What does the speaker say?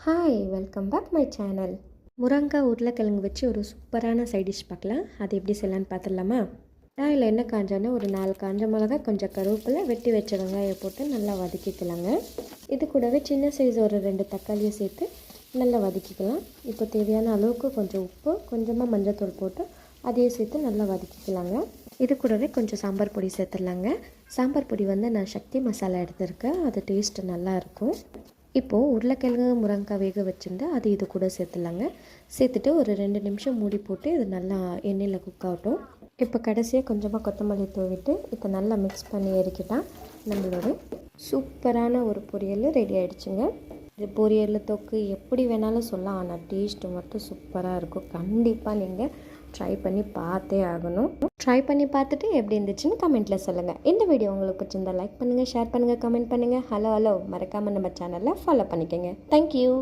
Hi welcome back my channel. முருங்காய் உருளைக்கிழங்கு வச்சு ஒரு சூப்பரான சைட் டிஷ் பார்க்கலாம். அது எப்படி செய்யலான்னு பார்த்துடலாமா? இதில் என்ன காஞ்சோன்னா ஒரு 4 காஞ்ச மிளகா, கொஞ்சம் கருவேப்பிலை, வெட்டி வச்ச வெங்காயம் போட்டு நல்லா வதக்கிக்கலாங்க. இது கூடவே சின்ன சைஸ் ஒரு 2 தக்காளியை சேர்த்து நல்லா வதக்கிக்கலாம். இப்போ தேவையான அளவுக்கு கொஞ்சம் உப்பு, கொஞ்சமாக மஞ்சள்தூள் போட்டு அதையும் சேர்த்து நல்லா வதக்கிக்கலாங்க. இது கூடவே கொஞ்சம் சாம்பார் பொடி சேர்த்துடலாங்க. சாம்பார் பொடி நான் சக்தி மசாலா எடுத்திருக்கேன். அது டேஸ்ட்டு நல்லாயிருக்கும். இப்போது உருளைக்கிழங்கு முருங்காய் வேக வச்சுருந்து அது இது கூட சேர்த்துலாங்க. சேர்த்துட்டு ஒரு 2 நிமிஷம் மூடி போட்டு இது நல்லா எண்ணெயில் குக் ஆகட்டும். இப்போ கடைசியாக கொஞ்சமாக கொத்தமல்லி தூவிட்டு இப்போ நல்லா மிக்ஸ் பண்ணி இறக்கிட்டால் நம்மளோட சூப்பரான ஒரு பொரியல் ரெடி ஆகிடுச்சுங்க. இது பொரியல் தொக்கு எப்படி வேணாலும் சொல்லலாம், ஆனால் டேஸ்ட்டு மட்டும் சூப்பராக இருக்கும். கண்டிப்பாக நீங்கள் ட்ரை பண்ணி பார்த்தே ஆகணும். ட்ரை பண்ணி பார்த்துட்டு எப்படி இருந்துச்சுன்னு கமெண்ட்டில் சொல்லுங்கள். இந்த வீடியோ உங்களுக்கு பிடிச்சிருந்தால் லைக் பண்ணுங்கள், ஷேர் பண்ணுங்கள், கமெண்ட் பண்ணுங்கள். ஹலோ மறக்காமல் நம்ம சேனலில் ஃபாலோ பண்ணிக்கோங்க. தேங்க்யூ.